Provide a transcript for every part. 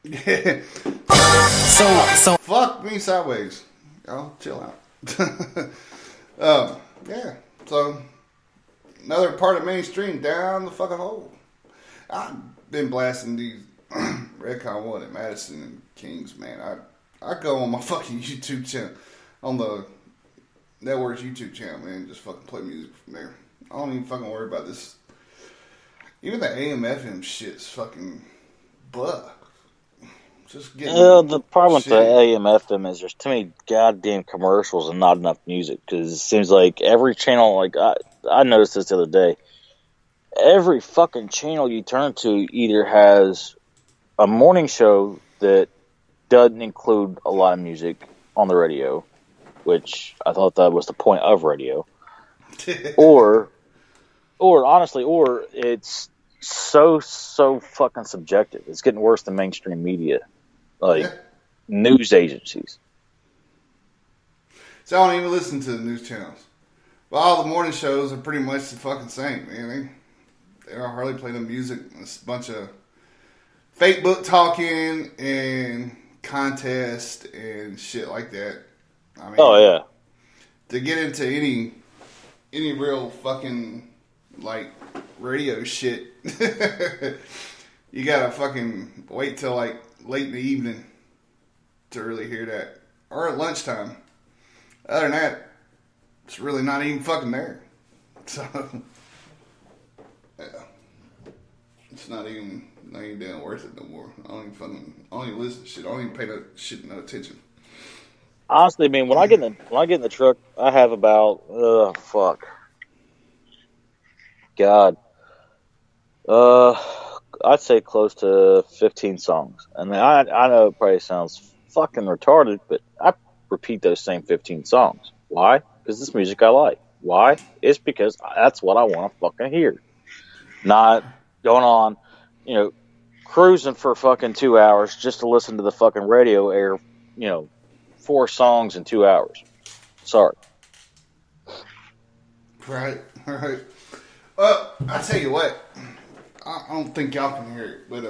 Yeah. So Fuck me sideways. Y'all chill out. Yeah. So another part of mainstream down the fucking hole. I've been blasting these Redcon One at Madison and Kings, man. I go on my fucking YouTube channel, on the network's YouTube channel, man, and just fucking play music from there. I don't even fucking worry about this. Even the AM FM shit's fucking blah. Just getting The problem with the shitty. AM FM is there's too many goddamn commercials and not enough music. Because it seems like every channel, like I noticed this the other day, every fucking channel you turn to either has a morning show that doesn't include a lot of music on the radio, which I thought that was the point of radio, or honestly, or it's so fucking subjective. It's getting worse than mainstream media, like Yeah. news agencies. So I don't even listen to the news channels. But all the morning shows are pretty much the fucking same, man. They don't hardly play the music. It's a bunch of fake book talking and contest and shit like that. I mean, Oh yeah, to get into any real fucking like radio shit, you gotta fucking wait till like late in the evening to really hear that, or at lunchtime. Other than that, it's really not even fucking there. So yeah, it's not even damn worth it no more. I don't even listen to shit. I don't even pay no shit no attention. honestly, I mean, when I get in the truck, I have about God, uh, I'd say close to 15 songs. I mean, I know it probably sounds fucking retarded, but I repeat those same 15 songs. Why? Because it's music I like. Why? It's because that's what I want to fucking hear. Not going on, you know, cruising for fucking 2 hours just to listen to the fucking radio air, 4 songs in 2 hours. Sorry. Right, right. Well, I tell you what, I don't think y'all can hear it, but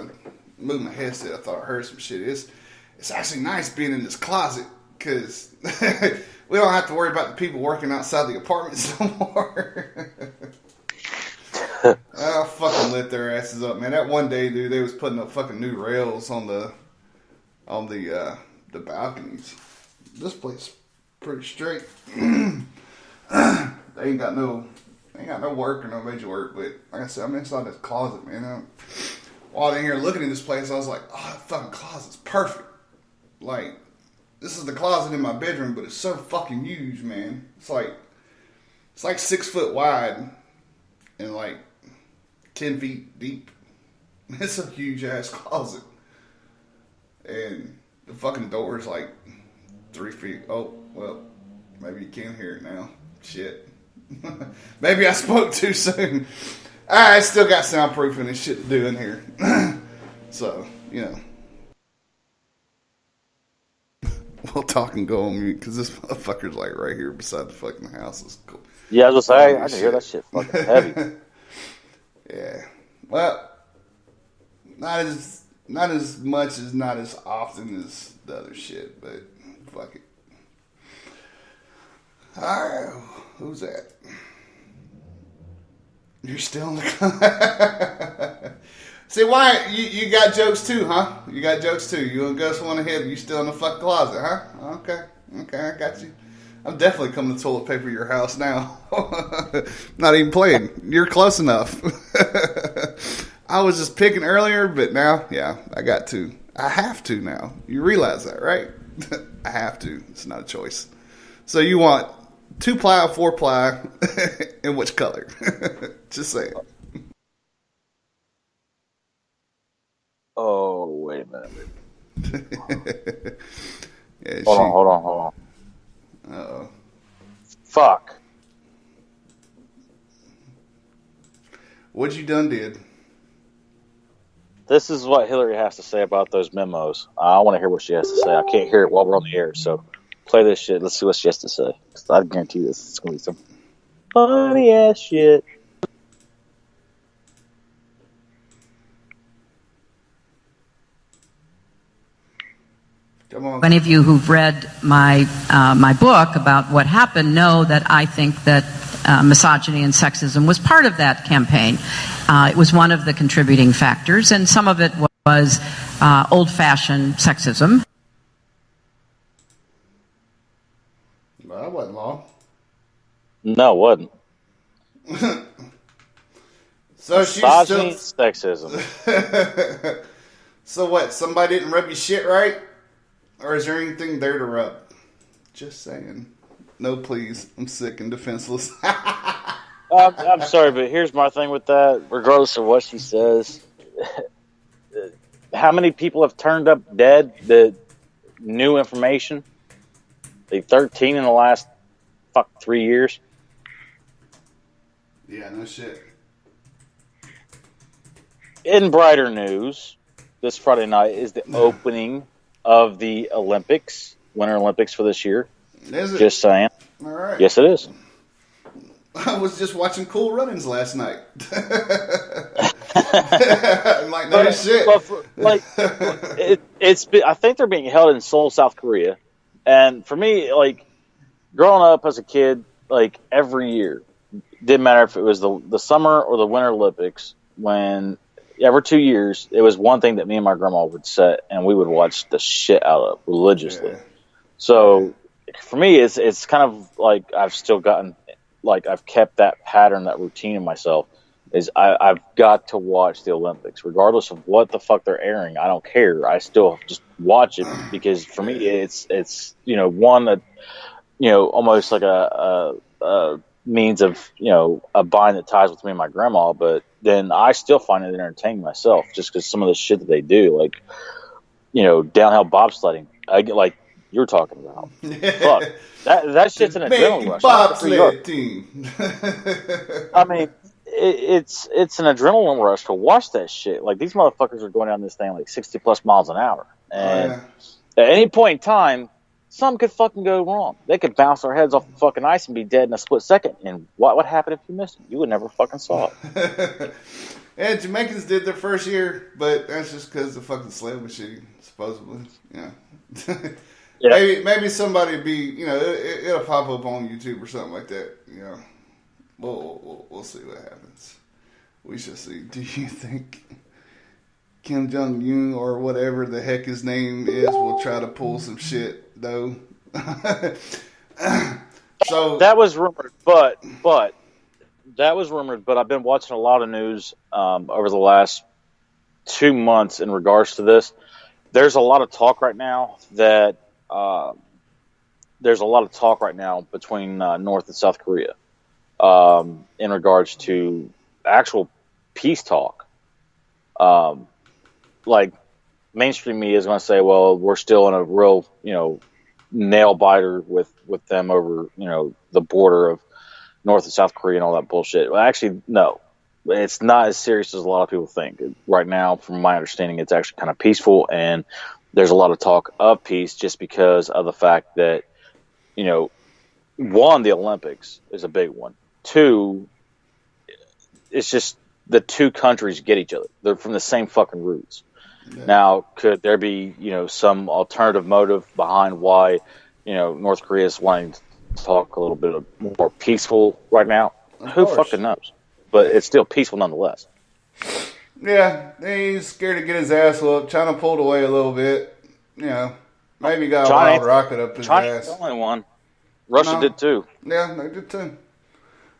moving my headset, I thought I heard some shit. It's actually nice being in this closet because we don't have to worry about the people working outside the apartments no more. I fucking lit their asses up, man. That one day, dude, they was putting up fucking new rails on the balconies. This place is pretty straight. They ain't got no work or no major work, but like I said, I'm inside this closet, man. While I'm in here looking at this place, I was like, oh, that fucking closet's perfect. Like, this is the closet in my bedroom, but it's so fucking huge, man. It's like 6 foot wide and like 10 feet deep. It's a huge ass closet. And the fucking door is like 3 feet. Oh, well, maybe you can hear it now. Shit. Maybe I spoke too soon. I still got soundproofing and shit to do in here. So, we'll talk and go on mute because this motherfucker's like right here beside the fucking house. It's cool. Yeah, I was gonna say, I can hear that shit fucking heavy. Yeah. Well, not as much as not as often as the other shit, but fuck it. Alright, who's that? You're still in the See, why? You got jokes too, huh? You got jokes too. You and Gus want to hit, you still in the fucking closet, huh? Okay, I got you. I'm definitely coming to toilet paper your house now. Not even playing. You're close enough. I was just picking earlier, but now, yeah, I got to. I have to now. You realize that, right? I have to. It's not a choice. So you want 2-ply or 4-ply? In which color? Just saying. Oh, wait a minute. Yeah, Hold on. Uh-oh. Fuck. What you done did? This is what Hillary has to say about those memos. I want to hear what she has to say. I can't hear it while we're on the air, so play this shit. Let's see what she has to say. 'Cause I guarantee this is going to be some funny ass shit. Come on. Any of you who've read my my book about what happened know that I think that misogyny and sexism was part of that campaign. It was one of the contributing factors, and some of it was old-fashioned sexism. Well, that wasn't long. No, it wasn't. So she's Misogyny, still sexism. So what? Somebody didn't rub your shit right, or is there anything there to rub? Just saying. No, please. I'm sick and defenseless. I'm sorry, but here's my thing with that. Regardless of what she says, how many people have turned up dead that knew information? Like 13 in the last 3 years. Yeah, no shit. In brighter news, this Friday night is the opening of the Olympics, Winter Olympics for this year. Is it? Just saying. All right. Yes, it is. I was just watching Cool Runnings last night. I'm like, no shit. Like, I think they're being held in Seoul, South Korea. And for me, like, growing up as a kid, like, every year, didn't matter if it was the summer or the Winter Olympics, when every 2 years, it was one thing that me and my grandma would set, and we would watch the shit out of religiously. Yeah. So for me, it's kind of like I've still gotten, like, I've kept that pattern, that routine in myself. Is I've got to watch the Olympics, regardless of what the fuck they're airing. I don't care. I still just watch it because for me, it's one that almost like a means of a bind that ties with me and my grandma. But then I still find it entertaining myself, just because some of the shit that they do, like downhill bobsledding, like you're talking about. Fuck, that shit's an adrenaline rush. Bobsled team. I mean, it's an adrenaline rush to watch that shit. Like, these motherfuckers are going down this thing like 60 plus miles an hour, and at any point in time, something could fucking go wrong. They could bounce their heads off the fucking ice and be dead in a split second. And what would happen if you missed it? You would never fucking saw it. Yeah, Jamaicans did their first year, but that's just because the fucking sled was shitty, supposedly. Yeah. Yeah. Maybe somebody be, it'll pop up on YouTube or something like that. We'll see what happens. We shall see. Do you think Kim Jong-un or whatever the heck his name is will try to pull some shit, though? So that was rumored, but I've been watching a lot of news over the last 2 months in regards to this. There's a lot of talk right now between North and South Korea in regards to actual peace talk. Like, mainstream media is going to say, well, we're still in a real, nail biter with them over, the border of North and South Korea and all that bullshit. Well, actually, no. It's not as serious as a lot of people think. Right now, from my understanding, it's actually kind of peaceful, and there's a lot of talk of peace just because of the fact that, one, the Olympics is a big one. Two, it's just the two countries get each other. They're from the same fucking roots. Yeah. Now, could there be, some alternative motive behind why, North Korea is wanting to talk a little bit more peaceful right now? Who fucking knows? But it's still peaceful nonetheless. Yeah, he's scared to get his ass whooped. China pulled away a little bit. Maybe got a wild rocket up his ass. China's the only one. Russia did too. Yeah, they did too.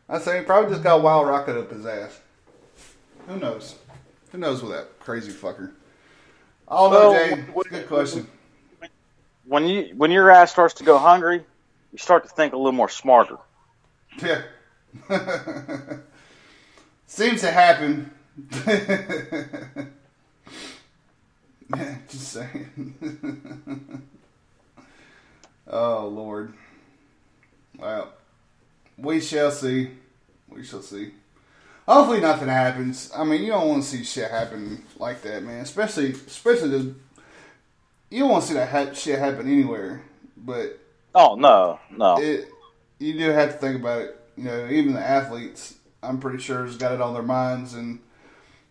I say he probably just got a wild rocket up his ass. Who knows? Who knows with that crazy fucker? I don't know, Jay. It's a good question. When your ass starts to go hungry, you start to think a little more smarter. Yeah. Seems to happen. Yeah, just saying. Oh, Lord. Well, we shall see. We shall see. Hopefully nothing happens. I mean, you don't want to see shit happen like that, man. Especially the, you don't want to see that shit happen anywhere. But oh no. You do have to think about it. Even the athletes, I'm pretty sure, has got it on their minds, and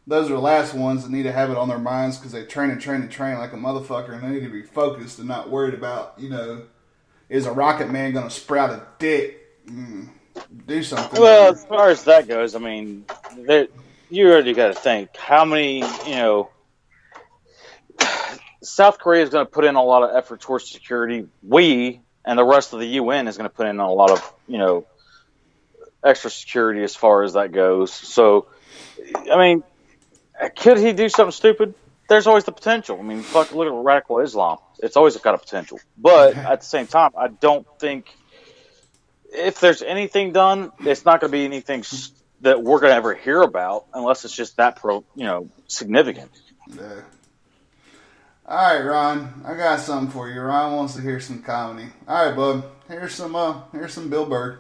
those are the last ones that need to have it on their minds because they train like a motherfucker, and they need to be focused and not worried about, is a rocket man going to sprout a dick? Do something. Well, as far as that goes, I mean, you already got to think how many, South Korea is going to put in a lot of effort towards security. We and the rest of the UN is going to put in a lot of, extra security as far as that goes. So, I mean, could he do something stupid? There's always the potential. I mean, fuck, look at radical Islam. It's always got a potential. But at the same time, I don't think if there's anything done, it's not going to be anything that we're going to ever hear about unless it's just that significant. Yeah. All right, Ron. I got something for you. Ron wants to hear some comedy. All right, bub. Here's some Bill Burr.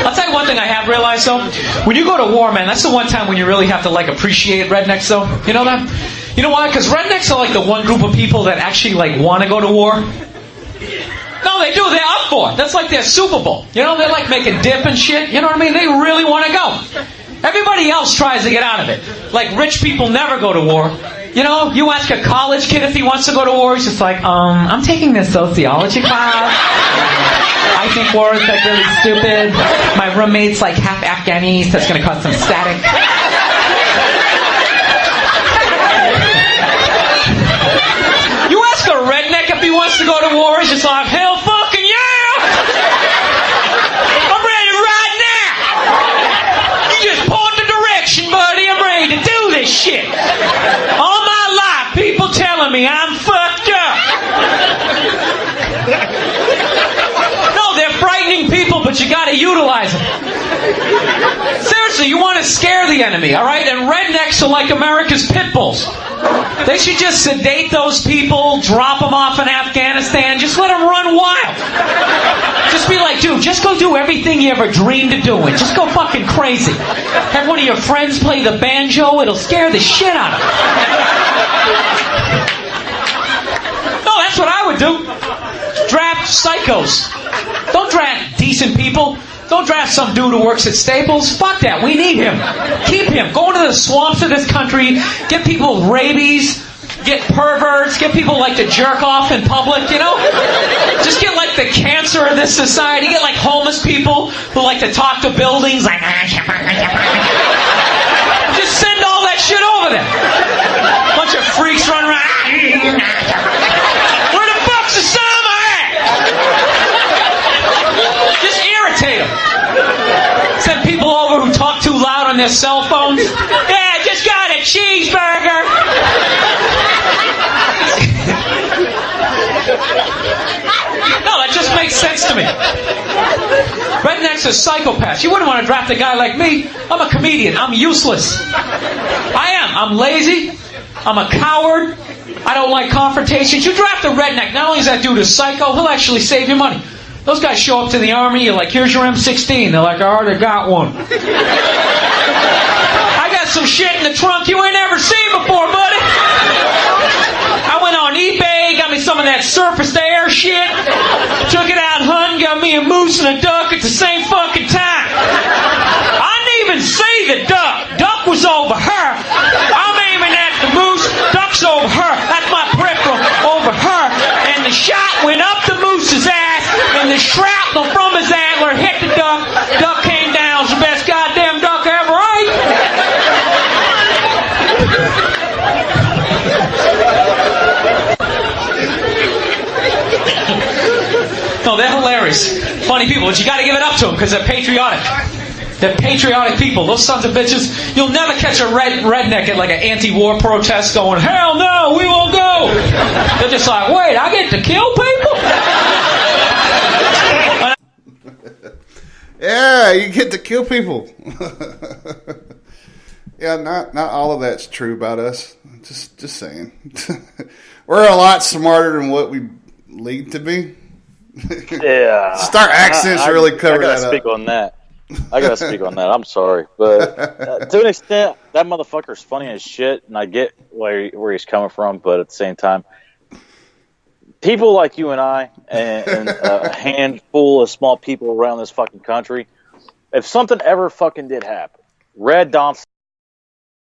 I'll tell you one thing I have realized, though. When you go to war, man, that's the one time when you really have to, appreciate rednecks, though. You know that? You know why? Because rednecks are, the one group of people that actually, want to go to war. No, they do. They're up for it. That's like their Super Bowl. They're, making dip and shit. You know what I mean? They really want to go. Everybody else tries to get out of it. Rich people never go to war. You ask a college kid if he wants to go to war, he's just like, I'm taking this sociology class. I think war is really stupid. My roommate's half Afghani, so it's going to cause some static. You ask a redneck if he wants to go to war, he's just like, hell fucking yeah! I'm ready right now! You just point the direction, buddy. I'm ready to do this shit. All my life, people telling me I'm fucked up. No, they're frightening people, but you gotta utilize them. Seriously, you want to scare the enemy, all right? And rednecks are like America's pit bulls. They should just sedate those people, drop them off in Afghanistan, just let them run wild. Just be like, dude, just go do everything you ever dreamed of doing. Just go fucking crazy. Have one of your friends play the banjo, it'll scare the shit out of them. No, that's what I would do. Draft psychos. Don't draft decent people. Don't draft some dude who works at Staples. Fuck that. We need him. Keep him. Go into the swamps of this country. Get people with rabies. Get perverts. Get people to jerk off in public, Just get the cancer of this society. Get homeless people who like to talk to buildings. Just send all that shit over there. Bunch of freaks running around. Where the fuck's Osama at? Just irritate them. Send people over who talk too loud on their cell phones. Yeah, just got a cheeseburger. No, that just makes sense to me. Rednecks are psychopaths. You wouldn't want to draft a guy like me. I'm a comedian. I'm useless. I am. I'm lazy. I'm a coward. I don't like confrontations. You draft a redneck. Not only is that dude a psycho, he'll actually save you money. Those guys show up to the army, you're like, here's your M16. They're like, I already got one. I got some shit in the trunk you ain't ever seen before, buddy. I went on eBay, got me some of that surface to air shit. Took it out hunting, got me a moose and a duck at the same fucking time. I didn't even see the duck. Duck was over her. I'm aiming at the moose. Duck's over her. That's my peripheral over her. And the shot went up the moose's ass, and the shrapnel from his antler hit the duck. Duck came down. It's the best goddamn duck I ever ate. No, they're hilarious. Funny people, but you gotta give it up to them because they're patriotic. They're patriotic people. Those sons of bitches. You'll never catch a redneck at an anti-war protest going, hell no, we won't go. They're just like, wait, I get to kill people? Yeah, you get to kill people. Yeah, not all of that's true about us. Just saying. We're a lot smarter than what we lead to be. Yeah. Just our accents really cover that up. I gotta speak on that. I'm sorry. But to an extent, that motherfucker's funny as shit, and I get where he's coming from, but at the same time, people like you and I, and a handful of small people around this fucking country, if something ever fucking did happen, Red Dawn